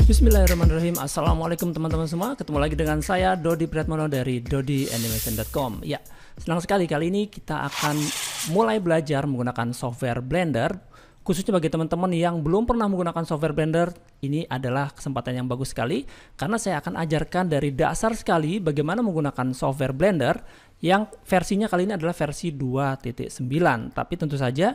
Bismillahirrahmanirrahim. Assalamualaikum teman-teman semua. Ketemu lagi dengan saya Dodi Priatmono dari dodianimation.com. Ya, senang sekali kali ini kita akan mulai belajar menggunakan software Blender. Khususnya bagi teman-teman yang belum pernah menggunakan software Blender, ini adalah kesempatan yang bagus sekali karena saya akan ajarkan dari dasar sekali bagaimana menggunakan software Blender yang versinya kali ini adalah versi 2.9. Tapi tentu saja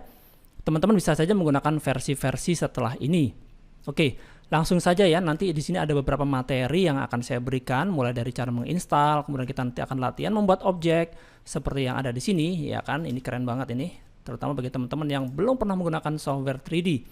teman-teman bisa saja menggunakan versi-versi setelah ini. Oke, langsung saja ya. Nanti di sini ada beberapa materi yang akan saya berikan, mulai dari cara menginstal, kemudian kita nanti akan latihan membuat objek seperti yang ada di sini, ya kan? Ini keren banget ini, terutama bagi teman-teman yang belum pernah menggunakan software 3D.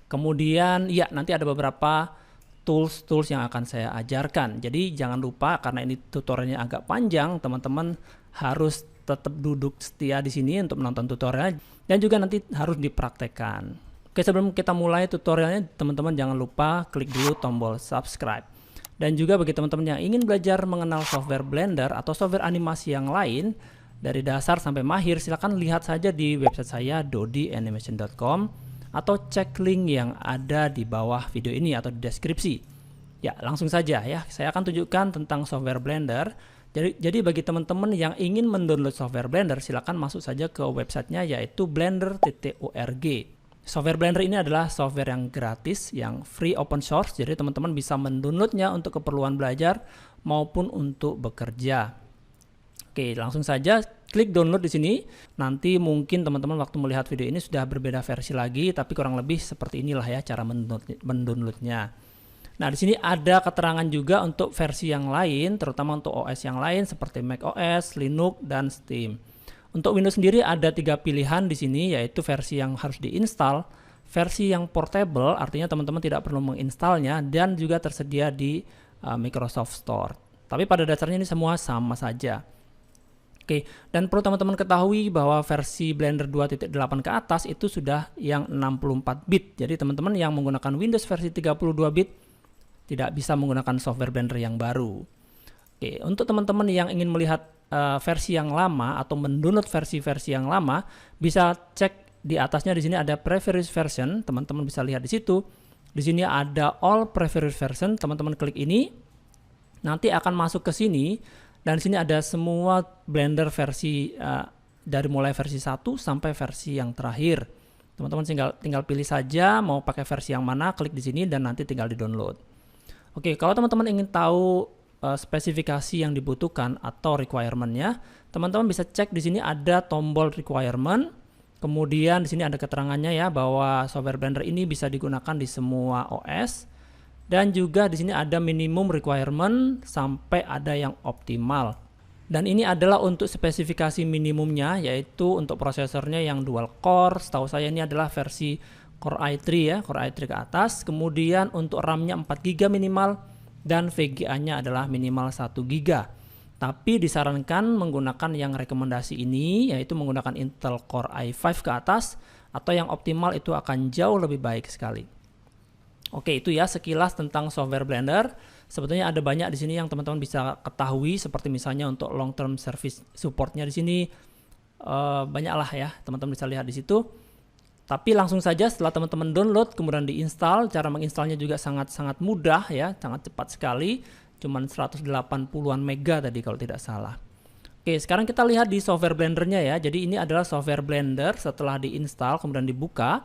Kemudian ya, nanti ada beberapa tools yang akan saya ajarkan. Jadi jangan lupa, karena ini tutorialnya agak panjang, teman-teman harus tetap duduk setia di sini untuk menonton tutorial dan juga nanti harus dipraktekkan. Oke, sebelum kita mulai tutorialnya, teman-teman jangan lupa klik dulu tombol subscribe. Dan juga bagi teman-teman yang ingin belajar mengenal software Blender atau software animasi yang lain dari dasar sampai mahir, silakan lihat saja di website saya dodianimation.com atau cek link yang ada di bawah video ini atau di deskripsi. Ya, langsung saja ya. Saya akan tunjukkan tentang software Blender. Jadi bagi teman-teman yang ingin mendownload software Blender, silakan masuk saja ke websitenya yaitu blender.org. Software Blender ini adalah software yang gratis, yang free open source, jadi teman-teman bisa mendownloadnya untuk keperluan belajar maupun untuk bekerja. Oke, langsung saja klik download di sini. Nanti mungkin teman-teman waktu melihat video ini sudah berbeda versi lagi, tapi kurang lebih seperti inilah ya cara mendownloadnya. Nah, di sini ada keterangan juga untuk versi yang lain, terutama untuk OS yang lain seperti macOS, Linux, dan Steam. Untuk Windows sendiri ada 3 pilihan di sini, yaitu versi yang harus diinstal, versi yang portable, artinya teman-teman tidak perlu menginstalnya, dan juga tersedia di Microsoft Store. Tapi pada dasarnya ini semua sama saja. Oke, dan perlu teman-teman ketahui bahwa versi Blender 2.8 ke atas itu sudah yang 64 bit. Jadi teman-teman yang menggunakan Windows versi 32 bit tidak bisa menggunakan software Blender yang baru. Oke, untuk teman-teman yang ingin melihat versi yang lama atau mendownload versi-versi yang lama, bisa cek di atasnya. Di sini ada previous version, teman-teman bisa lihat di situ. Di sini ada all previous version, teman-teman klik ini, nanti akan masuk ke sini, dan di sini ada semua Blender versi dari mulai versi 1 sampai versi yang terakhir. Teman-teman tinggal pilih saja mau pakai versi yang mana, klik di sini dan nanti tinggal di-download. Oke, kalau teman-teman ingin tahu spesifikasi yang dibutuhkan atau requirement-nya, teman-teman bisa cek di sini ada tombol requirement. Kemudian di sini ada keterangannya ya bahwa software Blender ini bisa digunakan di semua OS, dan juga di sini ada minimum requirement sampai ada yang optimal. Dan ini adalah untuk spesifikasi minimumnya, yaitu untuk prosesornya yang dual core. Setahu saya ini adalah versi Core i3 ya, Core i3 ke atas. Kemudian untuk RAM-nya 4 GB minimal dan VGA-nya adalah minimal 1 GB. Tapi disarankan menggunakan yang rekomendasi ini, yaitu menggunakan Intel Core i5 ke atas, atau yang optimal itu akan jauh lebih baik sekali. Oke, itu ya sekilas tentang software Blender. Sebetulnya ada banyak di sini yang teman-teman bisa ketahui, seperti misalnya untuk long term service supportnya di sini banyaklah ya, teman-teman bisa lihat di situ. Tapi langsung saja setelah teman-teman download kemudian diinstal, cara menginstalnya juga sangat-sangat mudah ya, sangat cepat sekali, cuman 180-an mega tadi kalau tidak salah. Oke, sekarang kita lihat di software Blendernya ya. Jadi ini adalah software Blender setelah diinstal kemudian dibuka.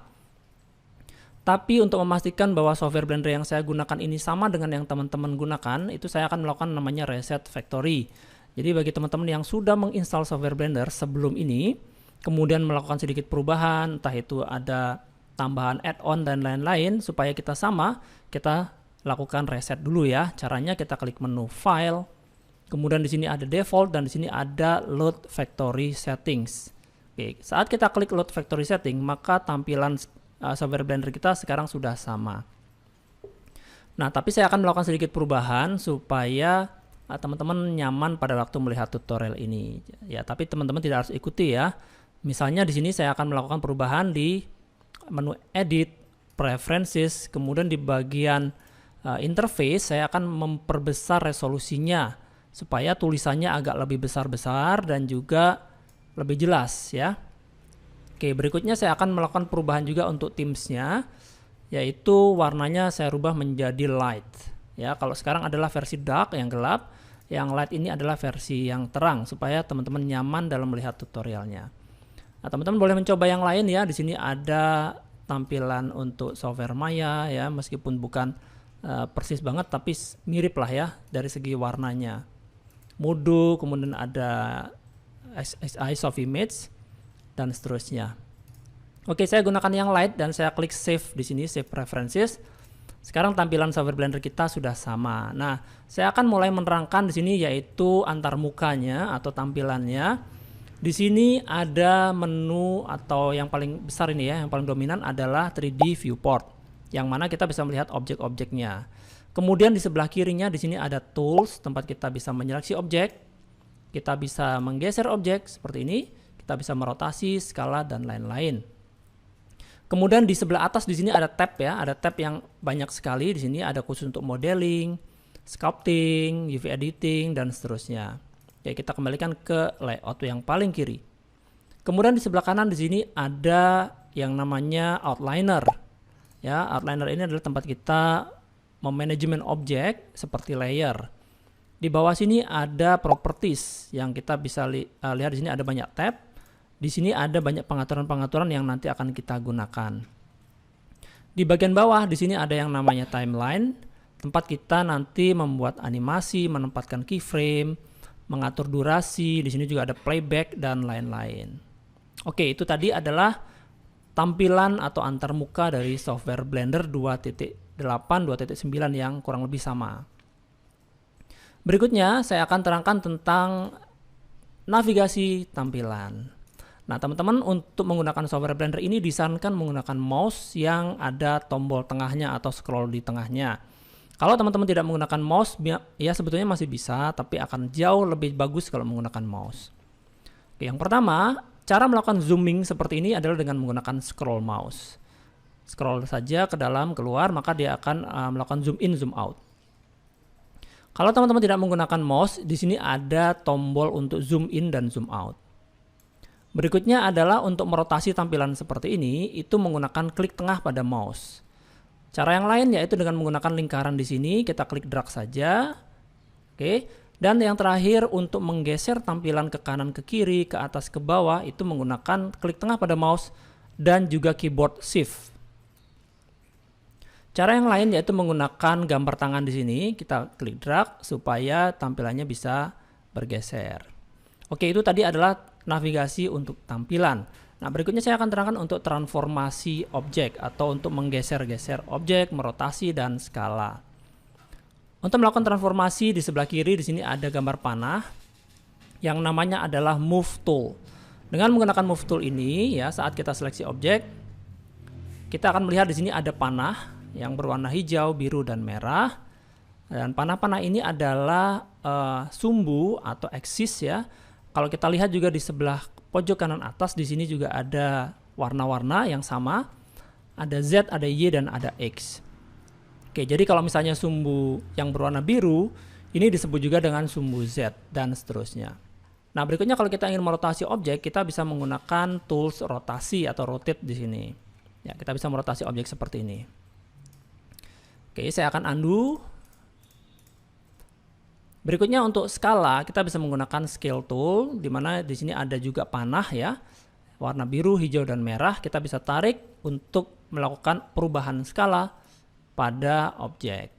Tapi untuk memastikan bahwa software Blender yang saya gunakan ini sama dengan yang teman-teman gunakan, itu saya akan melakukan namanya reset factory. Jadi bagi teman-teman yang sudah menginstal software Blender sebelum ini, kemudian melakukan sedikit perubahan, entah itu ada tambahan add-on dan lain-lain, supaya kita sama, kita lakukan reset dulu ya. Caranya kita klik menu File, kemudian di sini ada Default dan di sini ada Load Factory Settings. Oke, saat kita klik Load Factory Setting, maka tampilan software Blender kita sekarang sudah sama. Nah, tapi saya akan melakukan sedikit perubahan supaya teman-teman nyaman pada waktu melihat tutorial ini. Ya, tapi teman-teman tidak harus ikuti ya. Misalnya di sini saya akan melakukan perubahan di menu Edit, Preferences, kemudian di bagian Interface saya akan memperbesar resolusinya supaya tulisannya agak lebih besar-besar dan juga lebih jelas ya. Oke, berikutnya saya akan melakukan perubahan juga untuk Teams-nya. yaitu warnanya saya rubah menjadi light. Ya, kalau sekarang adalah versi dark yang gelap, yang light ini adalah versi yang terang supaya teman-teman nyaman dalam melihat tutorialnya. Nah, teman-teman boleh mencoba yang lain ya. Di sini ada tampilan untuk software Maya ya, meskipun bukan persis banget tapi mirip lah ya dari segi warnanya. Mode, kemudian ada ISO image dan seterusnya. Oke, saya gunakan yang light dan saya klik save di sini, save preferences. Sekarang tampilan software Blender kita sudah sama. Nah, saya akan mulai menerangkan di sini yaitu antar mukanya atau tampilannya. Di sini ada menu atau yang paling besar ini ya, yang paling dominan adalah 3D viewport, yang mana kita bisa melihat objek-objeknya. Kemudian di sebelah kirinya di sini ada tools, tempat kita bisa menyeleksi objek, kita bisa menggeser objek seperti ini, kita bisa merotasi, skala dan lain-lain. Kemudian di sebelah atas di sini ada tab ya, ada tab yang banyak sekali. Di sini ada khusus untuk modeling, sculpting, UV editing dan seterusnya. Oke, kita kembalikan ke layout yang paling kiri. Kemudian di sebelah kanan di sini ada yang namanya outliner. Ya, outliner ini adalah tempat kita memanajemen objek seperti layer. Di bawah sini ada properties yang kita bisa lihat di sini ada banyak tab. Di sini ada banyak pengaturan-pengaturan yang nanti akan kita gunakan. Di bagian bawah di sini ada yang namanya timeline, tempat kita nanti membuat animasi, menempatkan keyframe, mengatur durasi. Di sini juga ada playback dan lain-lain. Oke, itu tadi adalah tampilan atau antarmuka dari software Blender 2.8, 2.9 yang kurang lebih sama. Berikutnya saya akan terangkan tentang navigasi tampilan. Nah, teman-teman untuk menggunakan software Blender ini disarankan menggunakan mouse yang ada tombol tengahnya atau scroll di tengahnya. Kalau teman-teman tidak menggunakan mouse, ya sebetulnya masih bisa, tapi akan jauh lebih bagus kalau menggunakan mouse. Oke, yang pertama, cara melakukan zooming seperti ini adalah dengan menggunakan scroll mouse. Scroll saja ke dalam, keluar, maka dia akan melakukan zoom in, zoom out. Kalau teman-teman tidak menggunakan mouse, di sini ada tombol untuk zoom in dan zoom out. Berikutnya adalah untuk merotasi tampilan seperti ini, itu menggunakan klik tengah pada mouse. Cara yang lain yaitu dengan menggunakan lingkaran di sini, kita klik drag saja. Oke. Dan yang terakhir untuk menggeser tampilan ke kanan, ke kiri, ke atas, ke bawah, itu menggunakan klik tengah pada mouse dan juga keyboard shift. Cara yang lain yaitu menggunakan gambar tangan di sini, kita klik drag supaya tampilannya bisa bergeser. Oke, itu tadi adalah navigasi untuk tampilan. Nah, berikutnya saya akan terangkan untuk transformasi objek atau untuk menggeser-geser objek, merotasi dan skala. Untuk melakukan transformasi di sebelah kiri di sini ada gambar panah yang namanya adalah Move Tool. Dengan menggunakan Move Tool ini ya, saat kita seleksi objek, kita akan melihat di sini ada panah yang berwarna hijau, biru dan merah. Dan panah-panah ini adalah sumbu atau axis ya. Kalau kita lihat juga di sebelah pojok kanan atas di sini juga ada warna-warna yang sama. Ada Z, ada Y dan ada X. Oke, jadi kalau misalnya sumbu yang berwarna biru, ini disebut juga dengan sumbu Z dan seterusnya. Nah, berikutnya kalau kita ingin merotasi objek, kita bisa menggunakan tools rotasi atau rotate di sini. Ya, kita bisa merotasi objek seperti ini. Oke, saya akan undo. Berikutnya untuk skala, kita bisa menggunakan scale tool, di mana di sini ada juga panah ya, warna biru, hijau dan merah. Kita bisa tarik untuk melakukan perubahan skala pada objek.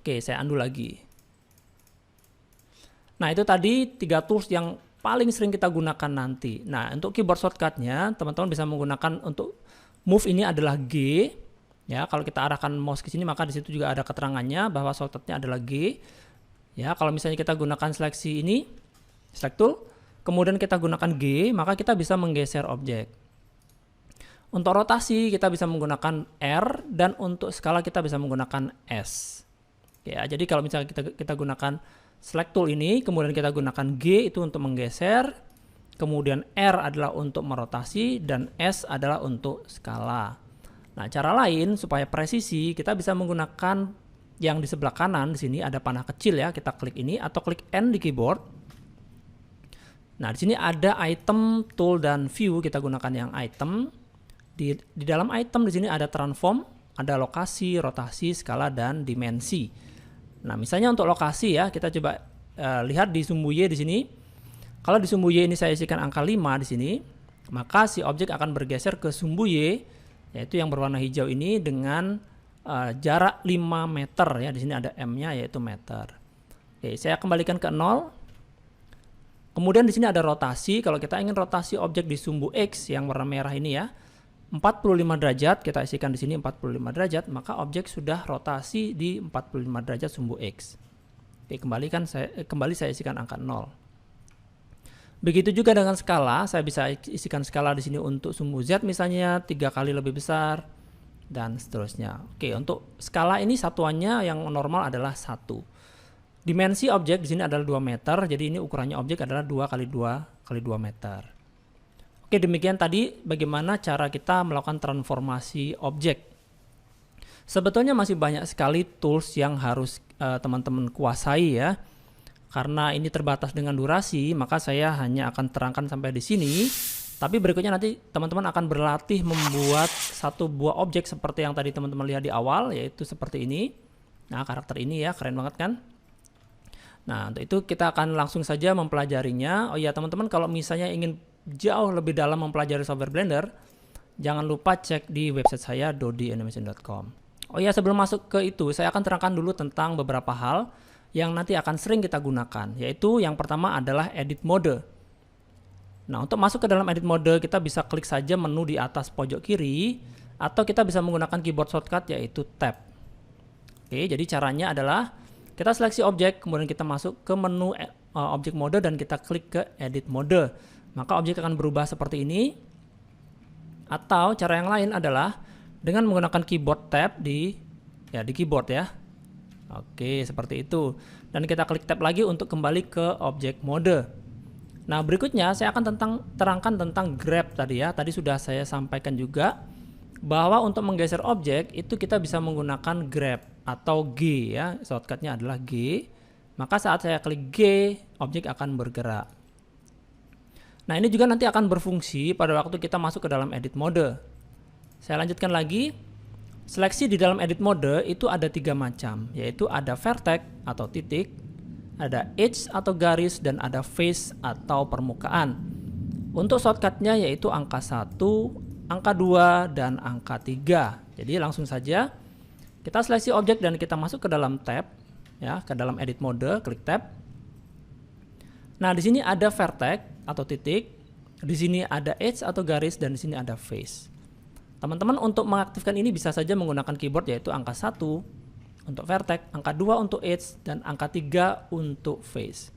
Oke, saya undo lagi. Nah, itu tadi 3 tools yang paling sering kita gunakan nanti. Nah, untuk keyboard shortcutnya, teman-teman bisa menggunakan untuk move ini adalah G. Ya, kalau kita arahkan mouse ke sini, maka di situ juga ada keterangannya bahwa shortcutnya adalah G. Ya, kalau misalnya kita gunakan seleksi ini, select tool, kemudian kita gunakan G, maka kita bisa menggeser objek. Untuk rotasi kita bisa menggunakan R dan untuk skala kita bisa menggunakan S. Ya, jadi kalau misalnya kita gunakan select tool ini, kemudian kita gunakan G itu untuk menggeser, kemudian R adalah untuk merotasi dan S adalah untuk skala. Nah, cara lain supaya presisi kita bisa menggunakan yang di sebelah kanan di sini ada panah kecil ya, kita klik ini atau klik N di keyboard. Nah, di sini ada item, tool dan view, kita gunakan yang item. Di dalam item di sini ada transform, ada lokasi, rotasi, skala, dan dimensi. Nah, misalnya untuk lokasi ya, kita coba lihat di sumbu Y di sini. Kalau di sumbu Y ini saya isikan angka 5 di sini, maka si objek akan bergeser ke sumbu Y, yaitu yang berwarna hijau ini dengan jarak 5 meter ya. Di sini ada M-nya yaitu meter. Oke, saya kembalikan ke 0. Kemudian di sini ada rotasi. Kalau kita ingin rotasi objek di sumbu X yang warna merah ini ya, 45 derajat, kita isikan di sini 45 derajat, maka objek sudah rotasi di 45 derajat sumbu X. Oke, kembali saya isikan angka 0. Begitu juga dengan skala, saya bisa isikan skala di sini untuk sumbu Z misalnya 3 kali lebih besar dan seterusnya. Oke, untuk skala ini satuannya yang normal adalah 1. Dimensi objek di sini adalah 2 meter, jadi ini ukurannya objek adalah 2 kali 2 kali 2 meter. Oke, demikian tadi bagaimana cara kita melakukan transformasi objek. Sebetulnya masih banyak sekali tools yang harus teman-teman kuasai ya. Karena ini terbatas dengan durasi, maka saya hanya akan terangkan sampai di sini. Tapi berikutnya nanti teman-teman akan berlatih membuat satu buah objek seperti yang tadi teman-teman lihat di awal, yaitu seperti ini. Nah, karakter ini ya, keren banget kan? Nah, untuk itu kita akan langsung saja mempelajarinya. Oh ya, teman-teman, kalau misalnya ingin jauh lebih dalam mempelajari software Blender, jangan lupa cek di website saya dodianimation.com. Oh ya, sebelum masuk ke itu, saya akan terangkan dulu tentang beberapa hal yang nanti akan sering kita gunakan, yaitu yang pertama adalah edit mode. Nah, untuk masuk ke dalam edit mode, kita bisa klik saja menu di atas pojok kiri, atau kita bisa menggunakan keyboard shortcut yaitu tab. Oke, jadi caranya adalah kita seleksi objek, kemudian kita masuk ke menu objek mode dan kita klik ke edit mode. Maka objek akan berubah seperti ini. Atau cara yang lain adalah dengan menggunakan keyboard tab di keyboard ya. Oke, seperti itu. Dan kita klik tab lagi untuk kembali ke objek mode. Nah, berikutnya saya akan terangkan tentang grab tadi ya. Tadi sudah saya sampaikan juga bahwa untuk menggeser objek itu kita bisa menggunakan grab atau G ya. Shortcutnya adalah G. Maka saat saya klik G, objek akan bergerak. Nah, ini juga nanti akan berfungsi pada waktu kita masuk ke dalam edit mode. Saya lanjutkan lagi. Seleksi di dalam edit mode itu ada 3 macam, yaitu ada vertex atau titik, ada edge atau garis, dan ada face atau permukaan. Untuk shortcutnya yaitu angka 1, angka 2, dan angka 3. Jadi langsung saja kita seleksi objek dan kita masuk ke dalam tab, ya, ke dalam edit mode, klik tab. Nah, di sini ada vertex atau titik, di sini ada edge atau garis, dan di sini ada face. Teman-teman untuk mengaktifkan ini bisa saja menggunakan keyboard yaitu angka 1 untuk vertex, angka 2 untuk edge, dan angka 3 untuk face.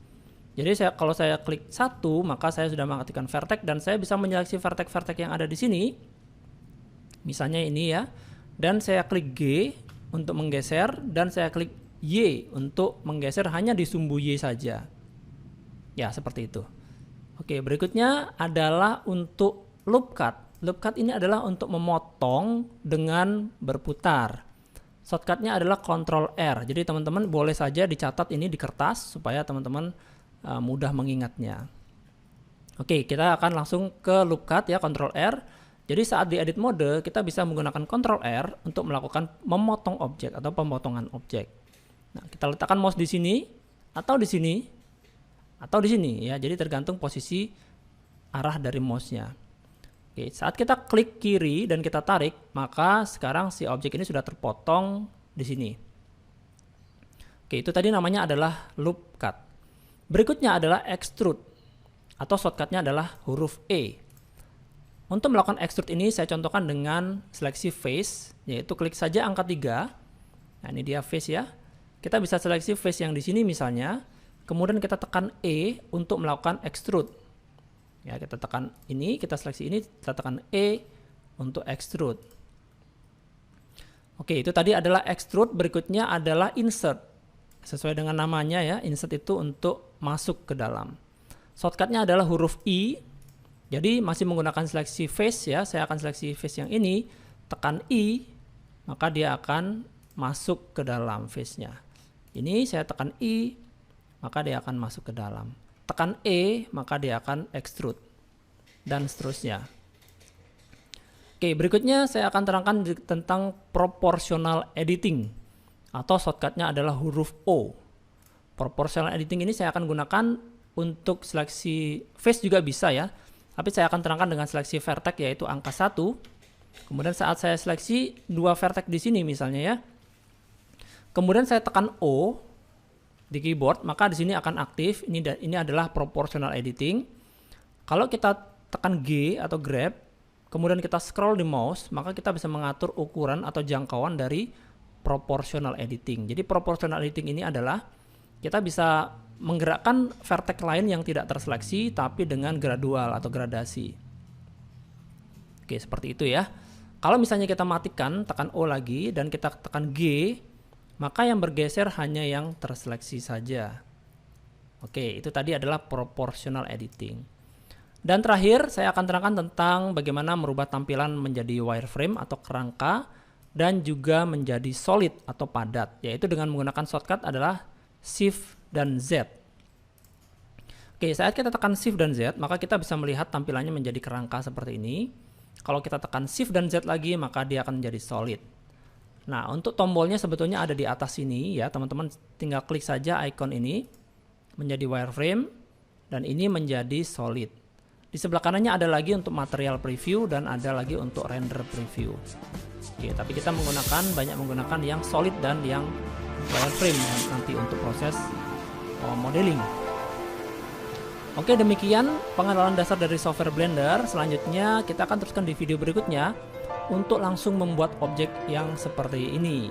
Jadi kalau saya klik 1, maka saya sudah mengaktifkan vertex dan saya bisa menyeleksi vertex-vertex yang ada di sini. Misalnya ini ya. Dan saya klik G untuk menggeser dan saya klik Y untuk menggeser hanya di sumbu Y saja. Ya, seperti itu. Oke, berikutnya adalah untuk loop cut. Loop cut ini adalah untuk memotong dengan berputar. Shortcutnya adalah Ctrl R. Jadi teman-teman boleh saja dicatat ini di kertas supaya teman-teman mudah mengingatnya. Oke, kita akan langsung ke loop cut ya, Ctrl R. Jadi saat di edit mode kita bisa menggunakan Ctrl R untuk melakukan memotong objek atau pemotongan objek. Nah, kita letakkan mouse di sini atau di sini atau di sini ya. Jadi tergantung posisi arah dari mouse-nya. Oke, saat kita klik kiri dan kita tarik, maka sekarang si objek ini sudah terpotong di sini. Oke, itu tadi namanya adalah loop cut. Berikutnya adalah extrude atau shortcutnya adalah huruf E. Untuk melakukan extrude ini saya contohkan dengan seleksi face, yaitu klik saja angka 3. Nah, ini dia face ya. Kita bisa seleksi face yang di sini misalnya, kemudian kita tekan E untuk melakukan extrude. Ya, kita tekan ini, kita seleksi ini, kita tekan E untuk extrude. Oke, itu tadi adalah extrude. Berikutnya adalah insert. Sesuai dengan namanya ya, insert itu untuk masuk ke dalam. Shortcutnya adalah huruf I. Jadi masih menggunakan seleksi face ya. Saya akan seleksi face yang ini, tekan I, maka dia akan masuk ke dalam face-nya. Ini saya tekan I, maka dia akan masuk ke dalam. Tekan E, maka dia akan extrude, dan seterusnya. Oke, berikutnya saya akan terangkan tentang proportional editing atau shortcutnya adalah huruf O. Proportional editing ini saya akan gunakan untuk seleksi face juga bisa ya, tapi saya akan terangkan dengan seleksi vertex yaitu angka 1. Kemudian saat saya seleksi 2 vertex di sini misalnya ya, kemudian saya tekan O di keyboard, maka di sini akan aktif. Ini adalah proportional editing. Kalau kita tekan G atau grab, kemudian kita scroll di mouse, maka kita bisa mengatur ukuran atau jangkauan dari proportional editing. Jadi proportional editing ini adalah kita bisa menggerakkan vertex lain yang tidak terseleksi tapi dengan gradual atau gradasi. Oke, seperti itu ya. Kalau misalnya kita matikan, tekan O lagi dan kita tekan G, maka yang bergeser hanya yang terseleksi saja. Oke, itu tadi adalah proportional editing. Dan terakhir, saya akan terangkan tentang bagaimana merubah tampilan menjadi wireframe atau kerangka dan juga menjadi solid atau padat, yaitu dengan menggunakan shortcut adalah Shift dan Z. Oke, saat kita tekan Shift dan Z, maka kita bisa melihat tampilannya menjadi kerangka seperti ini. Kalau kita tekan Shift dan Z lagi, maka dia akan menjadi solid. Nah, untuk tombolnya sebetulnya ada di atas sini ya, teman-teman tinggal klik saja icon ini menjadi wireframe dan ini menjadi solid. Di sebelah kanannya ada lagi untuk material preview dan ada lagi untuk render preview. Oke, tapi kita banyak menggunakan yang solid dan yang wireframe nanti untuk proses modeling. Oke, demikian pengenalan dasar dari software Blender. Selanjutnya kita akan teruskan di video berikutnya untuk langsung membuat objek yang seperti ini.